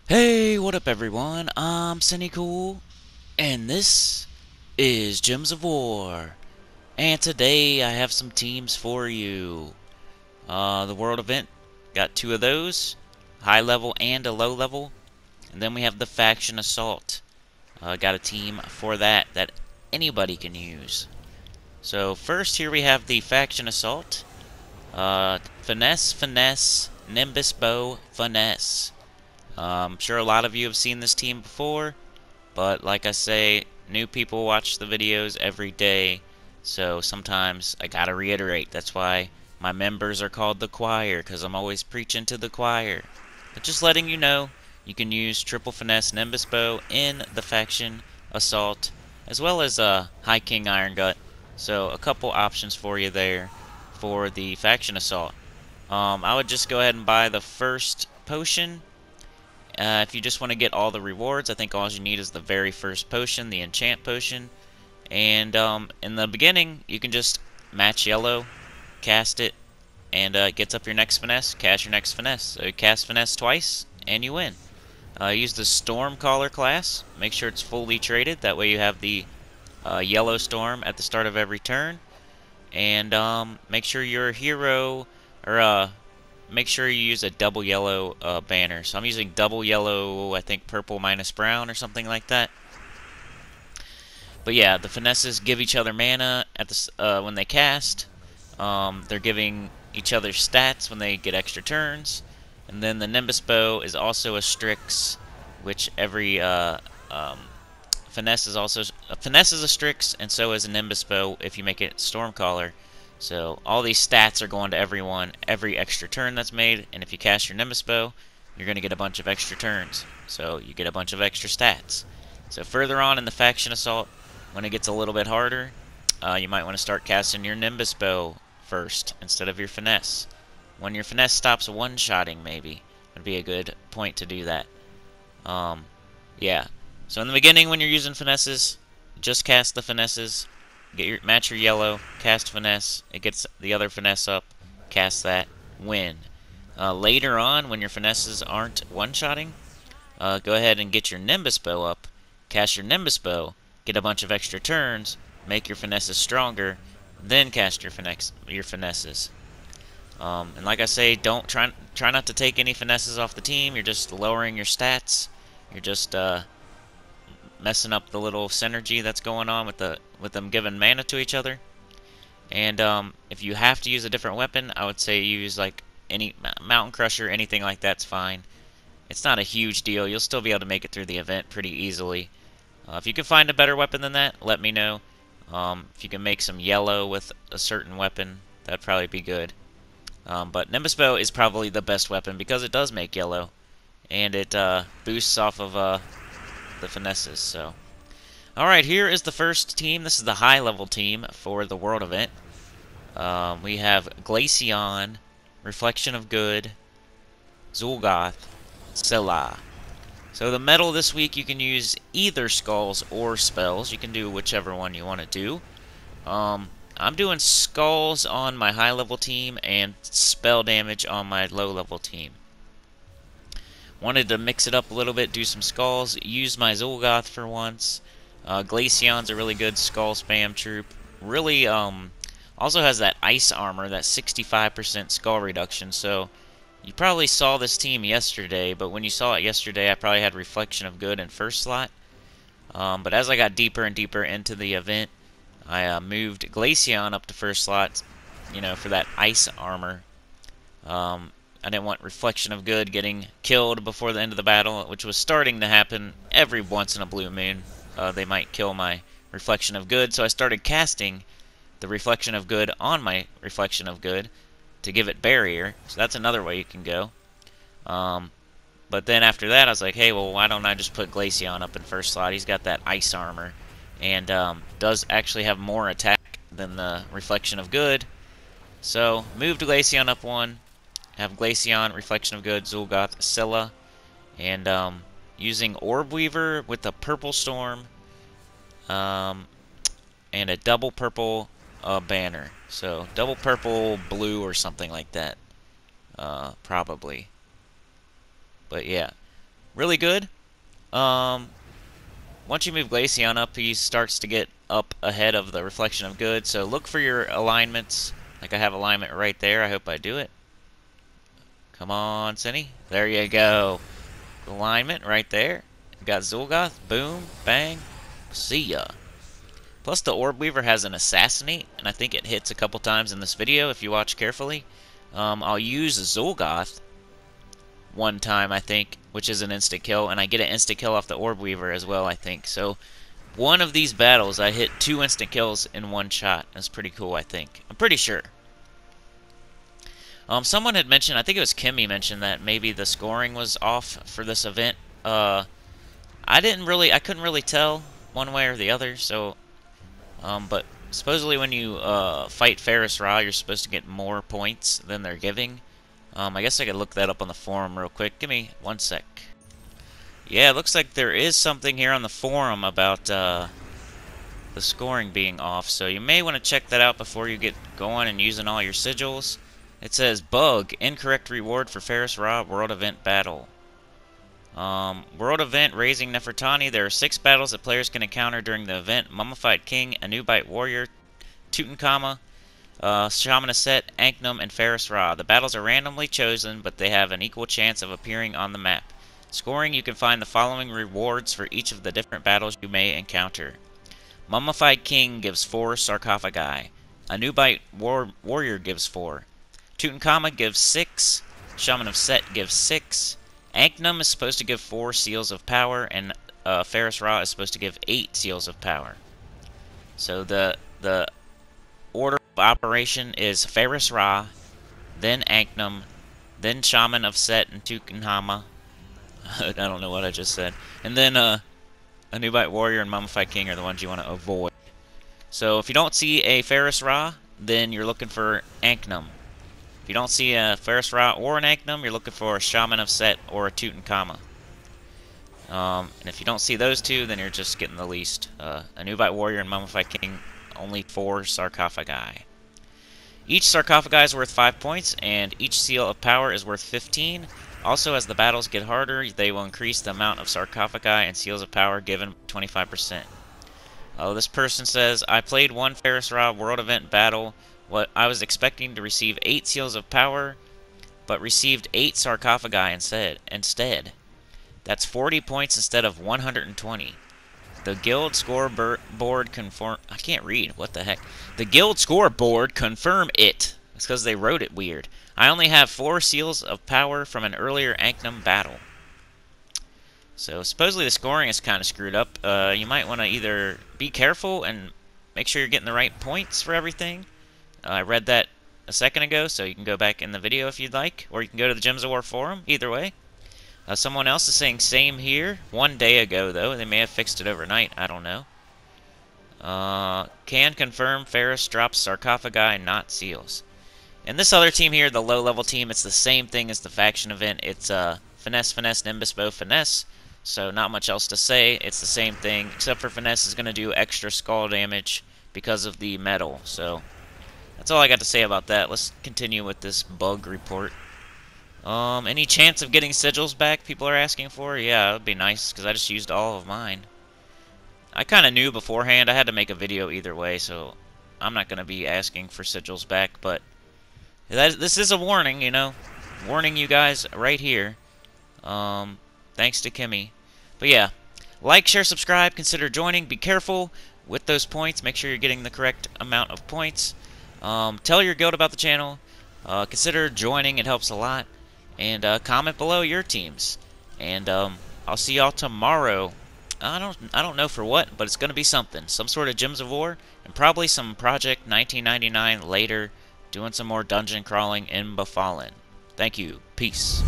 Hey, what up everyone? I'm Sinnycool, and this is Gems of War. And today I have some teams for you. The world event, got two of those, high level and a low level. And then we have the faction assault. Got a team for that anybody can use. So first here we have the faction assault. Finesse, finesse, Nimbus bow, finesse. I'm sure a lot of you have seen this team before. But like I say, new people watch the videos every day, so sometimes I gotta reiterate. That's why my members are called the choir, because I'm always preaching to the choir. But just letting you know, you can use triple finesse Nimbus bow in the faction assault, as well as High King Iron Gut. So a couple options for you there for the faction assault. I would just go ahead and buy the first potion. If you just want to get all the rewards, I think all you need is the very first potion, the enchant potion. And in the beginning, you can just match yellow, cast it, and it gets up your next finesse, cast your next finesse. So you cast finesse twice, and you win. Use the Storm Caller class. Make sure it's fully traded. That way you have the yellow storm at the start of every turn. And make sure your hero, or make sure you use a double yellow banner. So I'm using double yellow, I think purple minus brown or something like that. But yeah, the finesses give each other mana at the when they cast. They're giving each other stats when they get extra turns. And then the Nimbus bow is also a Strix, which every finesse is also finesse is a Strix, and so is a Nimbus bow if you make it Stormcaller. So all these stats are going to everyone every extra turn that's made, and if you cast your Nimbus bow, you're going to get a bunch of extra turns. So you get a bunch of extra stats. So further on in the faction assault, when it gets a little bit harder, you might want to start casting your Nimbus bow first instead of your finesse. When your finesse stops one-shotting, maybe would be a good point to do that. Yeah. So in the beginning, when you're using finesses, just cast the finesses. Match your yellow, cast finesse. It gets the other finesse up. Cast that. Win. Later on, when your finesses aren't one-shotting, go ahead and get your Nimbus bow up. Cast your Nimbus bow. Get a bunch of extra turns. Make your finesses stronger. Then cast your finesses. And like I say, don't try not to take any finesses off the team. You're just lowering your stats. You're just messing up the little synergy that's going on with them giving mana to each other. And if you have to use a different weapon, I would say use like any Mountain Crusher, anything like that's fine. It's not a huge deal. You'll still be able to make it through the event pretty easily. If you can find a better weapon than that, let me know. If you can make some yellow with a certain weapon, that'd probably be good. But Nimbus Bow is probably the best weapon because it does make yellow, and it boosts off of the finesses. So, all right, here is the first team. This is the high-level team for the World event. We have Glaceon, Reflection of Good, Zul'Goth, Scylla. So the metal this week, you can use either skulls or spells. You can do whichever one you want to do. I'm doing skulls on my high-level team and spell damage on my low-level team. Wanted to mix it up a little bit, do some skulls, use my Zul'Goth for once. Glaceon's a really good skull spam troop. Really, also has that ice armor, that 65% skull reduction, so you probably saw this team yesterday, but when you saw it yesterday, I probably had Reflection of Good in first slot. But as I got deeper and deeper into the event, I moved Glaceon up to first slot, for that ice armor. I didn't want Reflection of Good getting killed before the end of the battle, which was starting to happen every once in a blue moon. They might kill my Reflection of Good, so I started casting the Reflection of Good on my Reflection of Good to give it barrier. So that's another way you can go. But then after that, I was like, hey, well, why don't I just put Glaceon up in first slot? He's got that ice armor, and does actually have more attack than the Reflection of Good. So moved Glaceon up one. Have Glaceon, Reflection of Good, Zul'Goth, Scylla, and using Orb Weaver with a Purple Storm, and a double purple banner. So double purple blue or something like that, probably. But yeah, Really good. Um, Once you move Glaceon up, he starts to get up ahead of the Reflection of Good. So look for your alignments. Like I have alignment right there. I hope I do it. Come on, Sinny. There you go. Alignment right there. Got Zul'Goth. Boom. Bang. See ya. Plus the Orb Weaver has an Assassinate, and I think it hits a couple times in this video if you watch carefully. I'll use Zul'Goth one time, I think, which is an instant kill, and I get an instant kill off the Orb Weaver as well, I think. So one of these battles, I hit 2 instant kills in one shot. That's pretty cool, I think. I'm pretty sure. Someone had mentioned, I think it was Kimmy mentioned that maybe the scoring was off for this event. I couldn't really tell one way or the other, so, but supposedly when you fight Ferris Ra, you're supposed to get more points than they're giving. I guess I could look that up on the forum real quick. Give me 1 sec. Yeah, it looks like there is something here on the forum about the scoring being off, so you may want to check that out before you get going and using all your sigils. It says, bug, incorrect reward for Ferris Ra World Event Battle. World Event, Raising Nefertani. There are 6 battles that players can encounter during the event. Mummified King, Anubite Warrior, Tutankhamun, Shaman of Set, Anknum, and Ferris Ra. The battles are randomly chosen, but they have an equal chance of appearing on the map. Scoring, you can find the following rewards for each of the different battles you may encounter. Mummified King gives 4 sarcophagi. Anubite Warrior gives 4. Tutankhamun gives 6. Shaman of Set gives 6. Anknum is supposed to give 4 seals of power, and Ferris Ra is supposed to give 8 seals of power. So the order of operation is Ferris Ra, then Anknum, then Shaman of Set and Tutankhamun. I don't know what I just said. And then Anubite Warrior and Mummified King are the ones you want to avoid. So if you don't see a Ferris Ra, then you're looking for Anknum. If you don't see a Ferris Ra or an Anknum, you're looking for a Shaman of Set or a Tutankhamun. And if you don't see those two, then you're just getting the least. Anubite Warrior and Mummified King, only 4 sarcophagi. Each sarcophagi is worth 5 points, and each seal of power is worth 15. Also, as the battles get harder, they will increase the amount of sarcophagi and seals of power given 25%. This person says, I played one Ferris Ra World Event battle. What I was expecting to receive 8 seals of power, but received 8 sarcophagi instead. That's 40 points instead of 120. The guild scoreboard confirm. I can't read. What the heck? The guild scoreboard confirm it. It's because they wrote it weird. I only have 4 seals of power from an earlier Anknum battle. So supposedly the scoring is kind of screwed up. You might want to either be careful and make sure you're getting the right points for everything. I read that a second ago, so you can go back in the video if you'd like, or you can go to the Gems of War forum. Either way. Someone else is saying same here. 1 day ago, though. They may have fixed it overnight. I don't know. Can confirm Ferris drops sarcophagi, not seals. And this other team here, the low-level team, it's the same thing as the faction event. It's Finesse, Finesse, Nimbus Bow, Finesse. So not much else to say. It's the same thing, except for Finesse is going to do extra skull damage because of the metal. So that's all I got to say about that. Let's continue with this bug report. Any chance of getting sigils back, people are asking for? Yeah, it would be nice, because I just used all of mine. I kind of knew beforehand. I had to make a video either way, so I'm not going to be asking for sigils back, but this is a warning, you know. Warning you guys right here. Thanks to Kimmy. But yeah, like, share, subscribe, consider joining. Be careful with those points. Make sure you're getting the correct amount of points. Tell your guild about the channel. Consider joining. It helps a lot. And comment below your teams. And I'll see y'all tomorrow. I don't know for what, but it's gonna be something. Some sort of Gems of War, and probably some Project 1999 later, doing some more dungeon crawling in Befallen. Thank you. Peace.